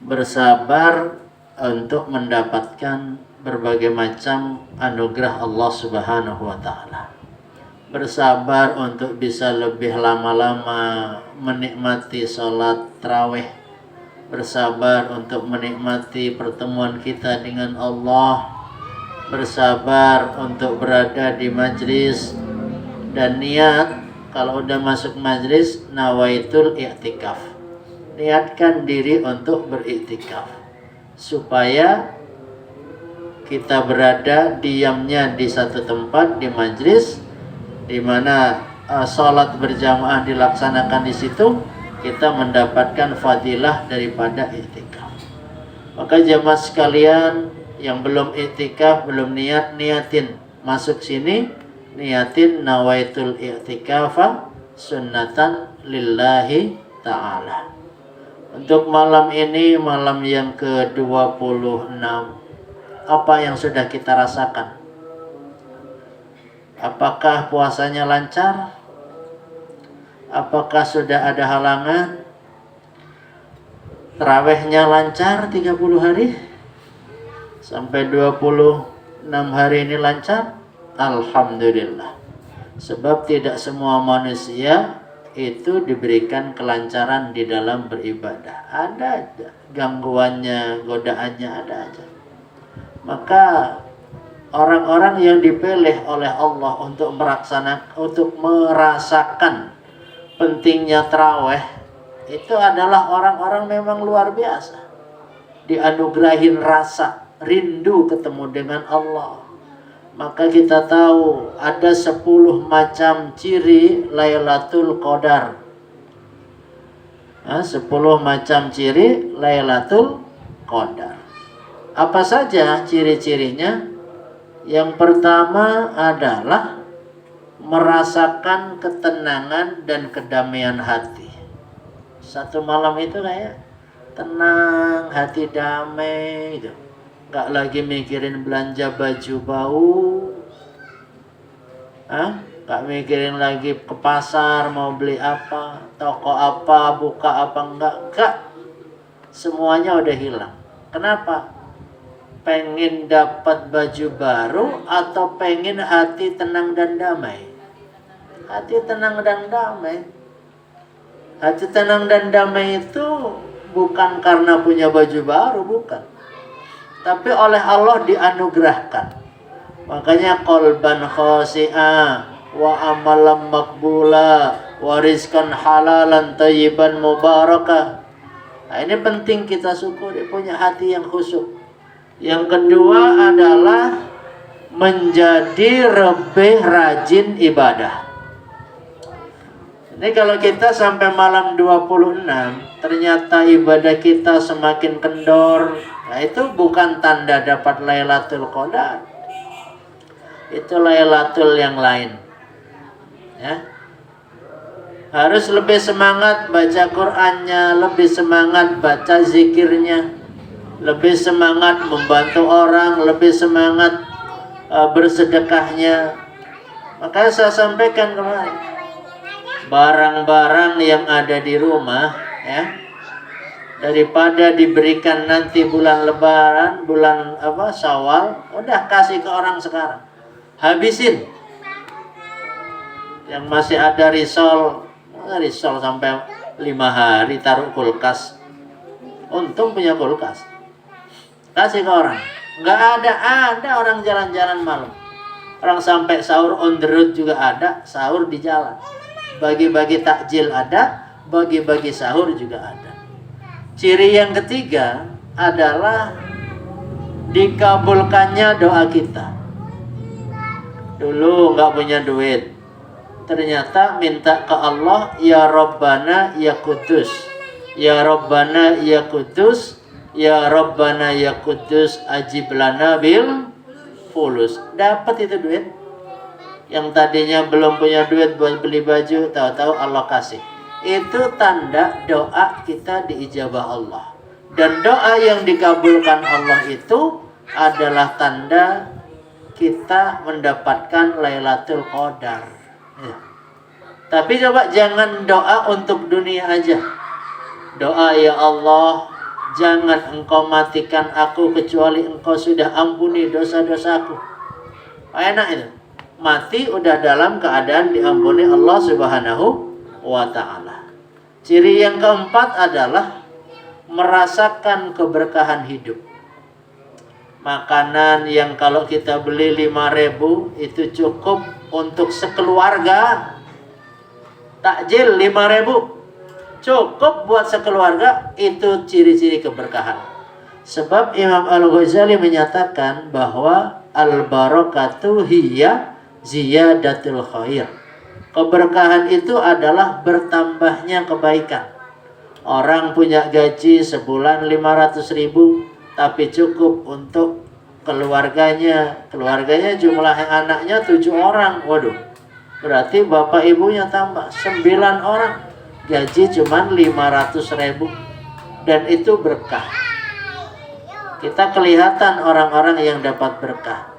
bersabar untuk mendapatkan berbagai macam anugerah Allah Subhanahu wa taala. Bersabar untuk bisa lebih lama-lama menikmati sholat tarawih. Bersabar untuk menikmati pertemuan kita dengan Allah. Bersabar untuk berada di majlis. Dan niat, kalau udah masuk majlis, nawaitul i'tikaf. Niatkan diri untuk beriktikaf. Supaya kita berada diamnya di satu tempat, di majlis, di mana sholat berjamaah dilaksanakan di situ, kita mendapatkan fadilah daripada i'tikaf. Maka jamaah sekalian yang belum i'tikaf, belum niatin masuk sini, niatin nawaitul i'tikafa sunnatan lillahi ta'ala. Untuk malam ini, malam yang ke-26, apa yang sudah kita rasakan? Apakah puasanya lancar? Apakah sudah ada halangan? Tarawihnya lancar 30 hari? Sampai 26 hari ini lancar? Alhamdulillah. Sebab tidak semua manusia itu diberikan kelancaran di dalam beribadah. Ada aja gangguannya, godaannya ada aja. Maka orang-orang yang dipilih oleh Allah untuk merasakan pentingnya tarawih itu adalah orang-orang memang luar biasa. Dianugerahin rasa rindu ketemu dengan Allah. Maka kita tahu ada 10 macam ciri Lailatul Qadar. 10 macam ciri Lailatul Qadar. Apa saja ciri-cirinya? Yang pertama adalah merasakan ketenangan dan kedamaian hati. Satu malam itu kayak tenang, hati damai gitu. Gak lagi mikirin belanja baju bau, gak mikirin lagi ke pasar mau beli apa, toko apa, buka apa, enggak. Semuanya udah hilang. Kenapa? Pengen dapat baju baru atau pengen hati tenang dan damai? Hati tenang dan damai. Hati tenang dan damai itu bukan karena punya baju baru, bukan. Tapi oleh Allah dianugerahkan. Makanya qalban khasi'a wa amalan maqbula wa rizqan halalan thayyiban mubarakah. Nah, ini penting kita syukuri, punya hati yang khusyuk. Yang kedua adalah menjadi lebih rajin ibadah. Ini kalau kita sampai malam 26 ternyata ibadah kita semakin kendor, nah itu bukan tanda dapat Lailatul Qadar. Itu Lailatul yang lain. Ya. Harus lebih semangat baca Qur'annya, lebih semangat baca zikirnya, lebih semangat membantu orang, lebih semangat bersedekahnya. Maka saya sampaikan kemarin, barang-barang yang ada di rumah, ya, daripada diberikan nanti bulan Lebaran, bulan Syawal, udah kasih ke orang sekarang, habisin. Yang masih ada risol sampai 5 hari taruh kulkas. Untung punya kulkas. Kasih ke orang. Nggak ada orang jalan-jalan malam. Orang sampai sahur on the road juga ada, sahur di jalan. Bagi-bagi takjil ada, bagi-bagi sahur juga ada. Ciri yang ketiga adalah dikabulkannya doa kita. Dulu nggak punya duit, ternyata minta ke Allah, ya Rabbana ya Kudus, ya Rabbana ya Kudus, ya Rabbana ya Kudus, ajib lana bil fulus. Dapat itu duit. Yang tadinya belum punya duit buat beli baju, tahu-tahu Allah kasih. Itu tanda doa kita diijabah Allah. Dan doa yang dikabulkan Allah itu adalah tanda kita mendapatkan Lailatul Qadar. Ya. Tapi coba jangan doa untuk dunia aja. Doa, ya Allah, Jangan engkau matikan aku kecuali engkau sudah ampuni dosa-dosaku. Enak itu. Mati udah dalam keadaan diampuni Allah Subhanahu wa ta'ala. Ciri yang keempat adalah merasakan keberkahan hidup. Makanan yang kalau kita beli 5.000 itu cukup untuk sekeluarga. Takjil 5.000 cukup buat sekeluarga, itu ciri-ciri keberkahan. Sebab Imam Al-Ghazali menyatakan bahwa al-barakatu hiya ziyadatul khair. Keberkahan itu adalah bertambahnya kebaikan. Orang punya gaji sebulan 500.000 tapi cukup untuk keluarganya. Keluarganya jumlah anaknya 7 orang. Waduh, berarti bapak ibunya tambah 9 orang. Gaji cuma 500.000 dan itu berkah. Kita kelihatan orang-orang yang dapat berkah.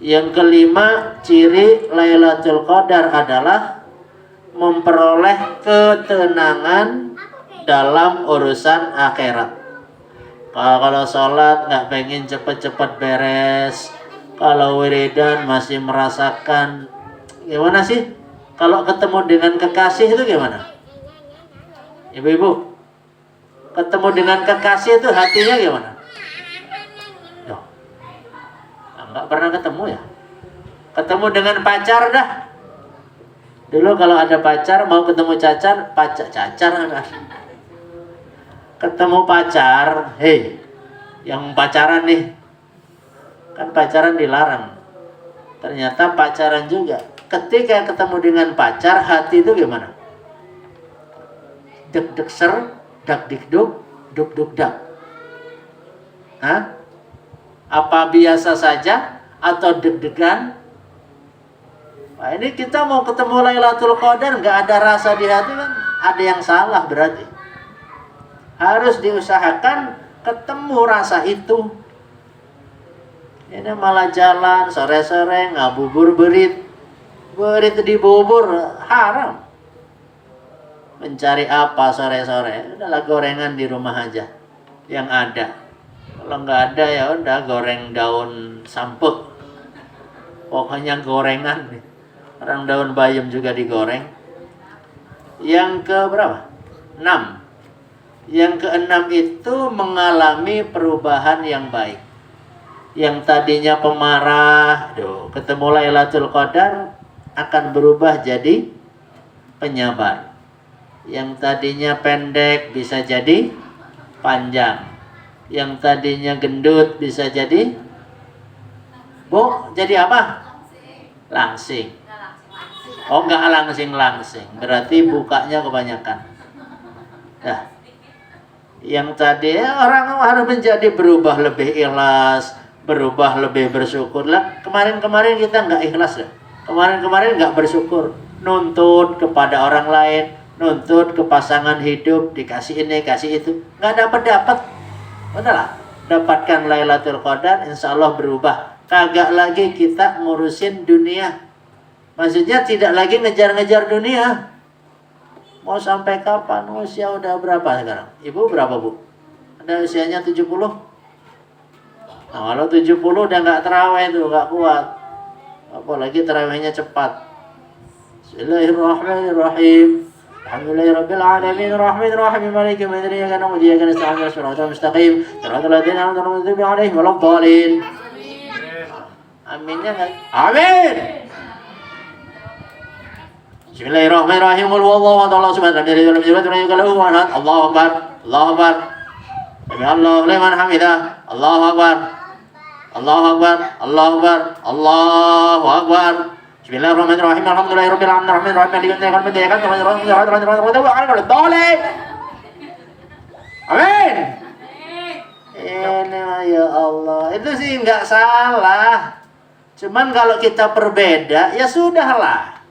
Yang kelima, ciri Lailatul Qadar adalah memperoleh ketenangan dalam urusan akhirat. Kalau sholat nggak pengen cepet-cepet beres, kalau wiridan masih merasakan gimana sih? Kalau ketemu dengan kekasih itu gimana? Ibu-ibu, ketemu dengan kekasih itu hatinya gimana? Duh, nggak pernah ketemu ya. Ketemu dengan pacar dah. Dulu kalau ada pacar mau ketemu cacar ada. Ketemu pacar, hei, yang pacaran nih, kan pacaran dilarang. Ternyata pacaran juga. Ketika ketemu dengan pacar, hati itu gimana? Deg-deg ser, dak-dik-duk, duk-duk-dak. Hah? Apa biasa saja atau deg-degan? Nah, ini kita mau ketemu Lailatul Qadar nggak ada rasa di hati kan? Ada yang salah berarti. Harus diusahakan ketemu rasa itu. Ini malah jalan sore-sore ngabubur berit di bubur haram. Mencari apa sore-sore? Udahlah gorengan di rumah aja yang ada. Kalau nggak ada ya udah goreng daun sampuk. Pokoknya gorengan. Orang daun bayam juga digoreng. Yang ke berapa? 6. Yang ke-6 itu mengalami perubahan yang baik. Yang tadinya pemarah, ketemu Lailatul Qadar akan berubah jadi penyabar. Yang tadinya pendek bisa jadi panjang. Yang tadinya gendut bisa jadi jadi apa? Langsing. Oh, enggak langsing. Berarti bukanya kebanyakan. Nah, yang tadi orang harus menjadi berubah lebih ikhlas, berubah lebih bersyukur lah. Kemarin kita enggak ikhlas lah. Kemarin enggak bersyukur, nuntut kepada orang lain, nuntut ke pasangan hidup, dikasih ini, kasih itu, nggak dapat. Udahlah, dapatkan Lailatul Qadar, insya Allah berubah. Kagak lagi kita ngurusin dunia. Maksudnya tidak lagi ngejar-ngejar dunia. Mau sampai kapan? Usia udah berapa sekarang? Ibu berapa, Bu? Ada usianya 70? Nah, kalau 70 udah nggak terawih tuh, nggak kuat. Apalagi terawihnya cepat. Bismillahirrahmanirrahim. Alhamdulillahirabbil alamin arrahmanir rahim maliki yaumiddin iyyaka na'budu wa iyyaka nasta'in ihdinas siratal mustaqim siratal ladzina an'amta 'alaihim ghairil maghdubi 'alaihim waladdallin. Aminnya kan? Amin. Bismillahirrahmanirrahim. Qul huwallahu ahad, Allahu samad, lam yalid wa lam yulad wa lam yakul lahu kufuwan ahad. Allahu akbar. Allahu akbar. Sami Allahu liman hamidah. Allahu akbar. Allahu akbar. Allahu akbar. Allahu akbar. Bismillahirrahmanirrahim. Alhamdulillahirabbil alamin arrahmanir rahim maliki yaumiddin iyyaka na'budu wa iyyaka nasta'in. Amin. Ini ya Allah, itu sih nggak salah. Cuman kalau kita berbeda, ya sudahlah.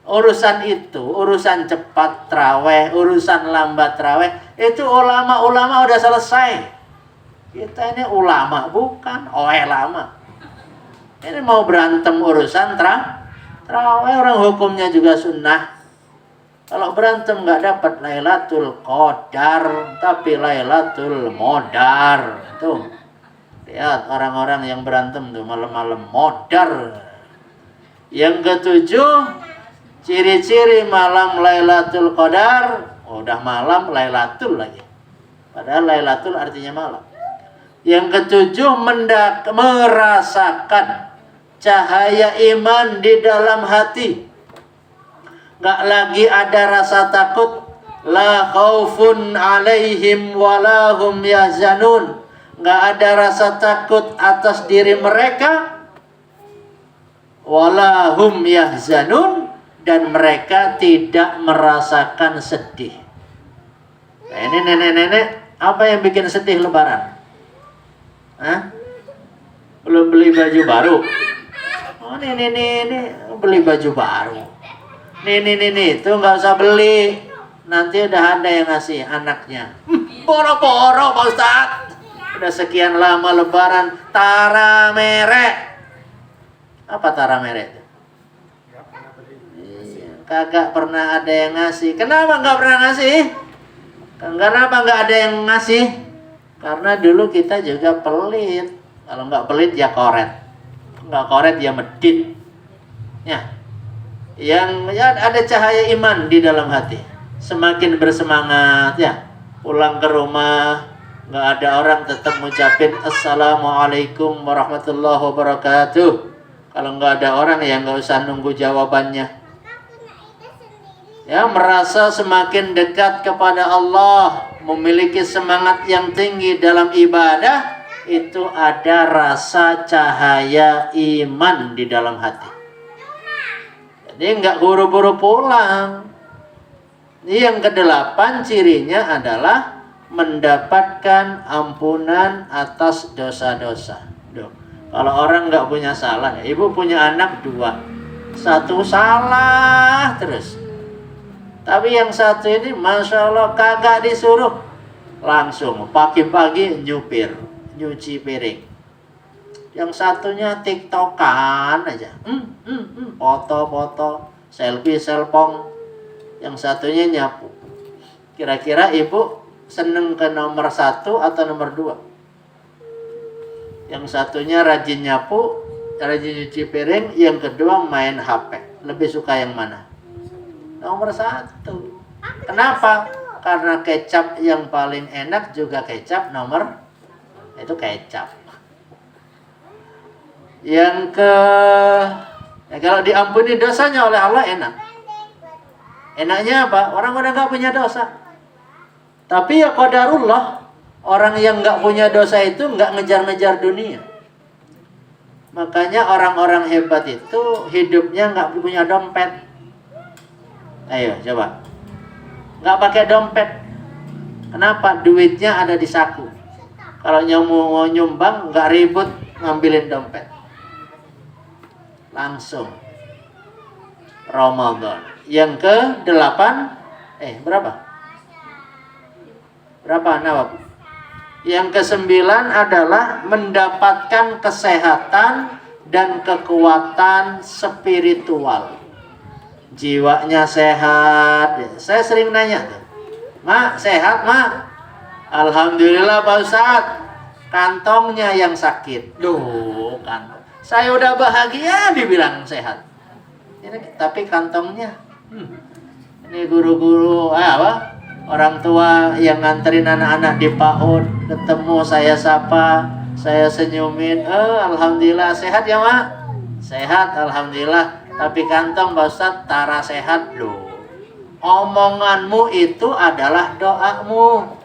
Urusan itu, urusan cepat traweh, urusan lambat traweh, itu ulama-ulama udah selesai. Kita ini ulama bukan lama. Ini mau berantem urusan traweh, orang hukumnya juga sunnah. Kalau berantem nggak dapat Lailatul Qadar, tapi Lailatul Modar. Tuh, lihat orang-orang yang berantem tuh malam-malam modar. Yang ketujuh, ciri-ciri malam Lailatul Qadar, udah malam Lailatul lagi. Padahal Lailatul artinya malam. Yang ketujuh, merasakan cahaya iman di dalam hati. Gak lagi ada rasa takut. La khaufun alaihim walahum yahzanun. Gak ada rasa takut atas diri mereka. Walahum yahzanun. Dan mereka tidak merasakan sedih. Nah, ini nenek-nenek, apa yang bikin sedih lebaran? Hah? Belum beli baju baru. Oh, ini beli baju baru. Nih, itu nggak usah beli. Nanti udah ada yang ngasih anaknya. Boro-boro Pak Ustadz. Udah sekian lama lebaran, tara merek. Apa tara merek itu? Kagak pernah ada yang ngasih. Kenapa nggak pernah ngasih? Kenapa nggak ada yang ngasih? Karena dulu kita juga pelit. Kalau nggak pelit ya koret. Nggak koret ya medit. Ya. Yang ya ada cahaya iman di dalam hati. Semakin bersemangat ya. Pulang ke rumah, nggak ada orang tetap ngucapin Assalamualaikum warahmatullahi wabarakatuh. Kalau nggak ada orang ya nggak usah nunggu jawabannya. Ya, merasa semakin dekat kepada Allah, memiliki semangat yang tinggi dalam ibadah, itu ada rasa cahaya iman di dalam hati. Jadi nggak buru-buru pulang. Yang kedelapan cirinya adalah mendapatkan ampunan atas dosa-dosa. Kalau orang nggak punya salah, ibu punya anak 2, 1 salah terus. Tapi yang satu ini Masya Allah kagak disuruh, langsung pagi-pagi nyupir, nyuci piring. Yang satunya tiktokan aja, foto-foto, selfie-selfong. Yang satunya nyapu. Kira-kira ibu seneng ke nomor 1 atau nomor 2? Yang satunya rajin nyapu, rajin nyuci piring. Yang kedua main HP. Lebih suka yang mana? Nomor 1. Kenapa? Karena kecap yang paling enak juga kecap nomor itu kecap. Yang kalau diampuni dosanya oleh Allah enak. Enaknya apa? Orang udah nggak punya dosa. Tapi ya qadarullah, orang yang nggak punya dosa itu nggak ngejar-ngejar dunia. Makanya orang-orang hebat itu hidupnya nggak punya dompet. Ayo coba, nggak pakai dompet. Kenapa? Duitnya ada di saku. Kalau mau nyumbang nggak ribut ngambilin dompet, langsung Ramadan. Yang ke-8 berapa? Nawab? Yang ke-9 adalah mendapatkan kesehatan dan kekuatan spiritual. Jiwanya sehat. Saya sering nanya tuh, Mak, sehat Mak? Alhamdulillah Pak Ustadz. Kantongnya yang sakit. Loh, kantong. Saya udah bahagia dibilang sehat. Ini, tapi kantongnya. Ini guru-guru orang tua yang nganterin anak-anak di PAUD, ketemu saya sapa, saya senyumin. Alhamdulillah sehat ya Mak? Sehat alhamdulillah. Tapi kantong Pak Ustadz tara sehat loh. Omonganmu itu adalah doamu.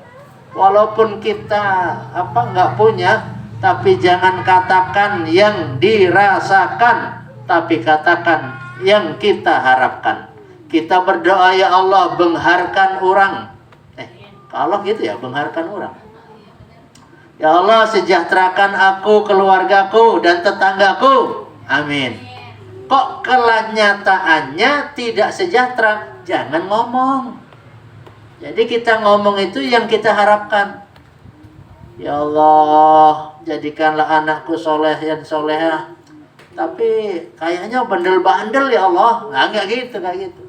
Walaupun kita nggak punya, tapi jangan katakan yang dirasakan, tapi katakan yang kita harapkan. Kita berdoa, ya Allah, bengharkan orang. Kalau gitu ya, bengharkan orang. Ya Allah, sejahterakan aku, keluargaku, dan tetanggaku. Amin. Kok kenyataannya tidak sejahtera? Jangan ngomong. Jadi kita ngomong itu yang kita harapkan. Ya Allah, jadikanlah anakku soleh dan solehah. Tapi kayaknya bandel-bandel ya Allah. Enggak gitu, kayak gitu.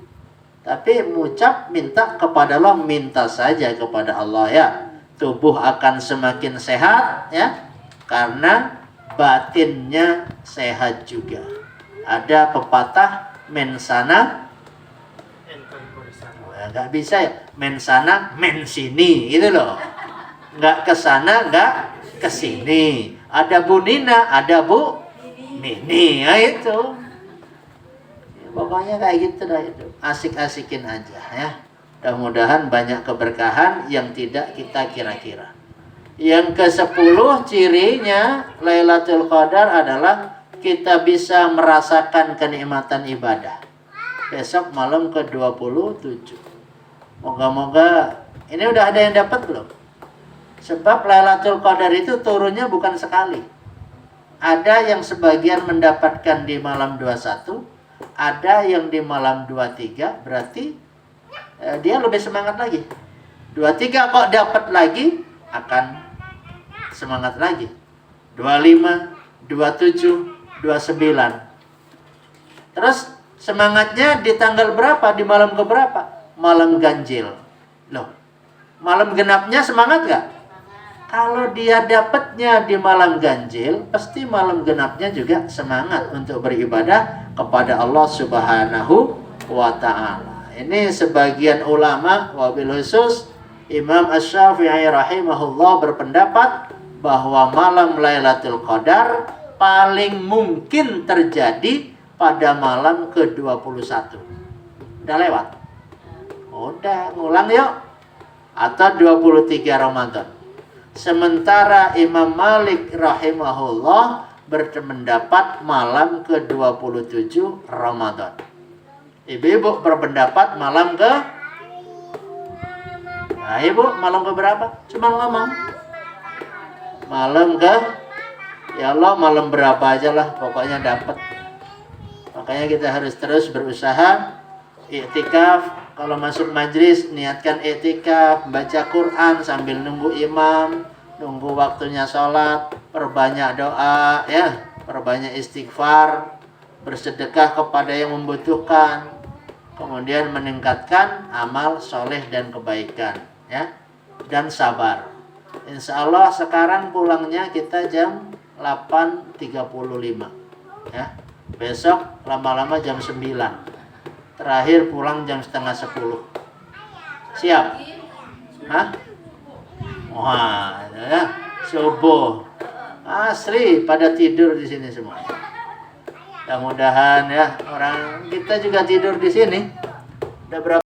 Tapi mengucap minta kepada Allah, minta saja kepada Allah ya. Tubuh akan semakin sehat ya, karena batinnya sehat juga. Ada pepatah mensana, nggak bisa ya, mensana mensini gitu loh. Nggak kesana nggak kesini. Ada Bu Nina, ada Bu Nini, ya itu. Pokoknya kayak gitu dah itu. Asik-asikin aja ya. Mudah-mudahan banyak keberkahan yang tidak kita kira-kira. Yang ke-10 cirinya Lailatul Qadar adalah kita bisa merasakan kenikmatan ibadah. Besok malam ke-27. Moga-moga ini udah ada yang dapat belum? Sebab Lailatul Qadar itu turunnya bukan sekali. Ada yang sebagian mendapatkan di malam 21, ada yang di malam 23, berarti dia lebih semangat lagi. 23 kok dapat lagi, akan semangat lagi. 25, 27, 29. Terus semangatnya di tanggal berapa? Di malam keberapa? Malam ganjil. Loh, malam genapnya semangat gak? Kalau dia dapatnya di malam ganjil, pasti malam genapnya juga semangat untuk beribadah kepada Allah Subhanahu wa Ta'ala. Ini sebagian ulama, wabil khusus Imam Asy-Syafi'i rahimahullah berpendapat bahwa malam Lailatul Qadar paling mungkin terjadi pada malam ke-21. Udah lewat? Udah, ngulang yuk. Atau 23 Ramadan. Sementara Imam Malik rahimahullah berpendapat malam ke-27 Ramadan. Ibu-ibu berpendapat malam ke... Nah, ibu malam ke berapa? Cuma ngomong. Malam ke... Ya Allah, malam berapa aja lah, pokoknya dapat. Makanya kita harus terus berusaha iktikaf. Kalau masuk majlis, niatkan iktikaf, baca Quran sambil nunggu imam, nunggu waktunya sholat, perbanyak doa, ya, perbanyak istighfar, bersedekah kepada yang membutuhkan, kemudian meningkatkan amal soleh dan kebaikan, ya, dan sabar. Insya Allah sekarang pulangnya kita jam 8.35, ya. Besok lama-lama jam 9. Terakhir pulang jam setengah 10. Siap? Hah? Wah, ya, subuh. Asli pada tidur di sini semua. Mudah-mudahan ya, orang kita juga tidur di sini. Udah berapa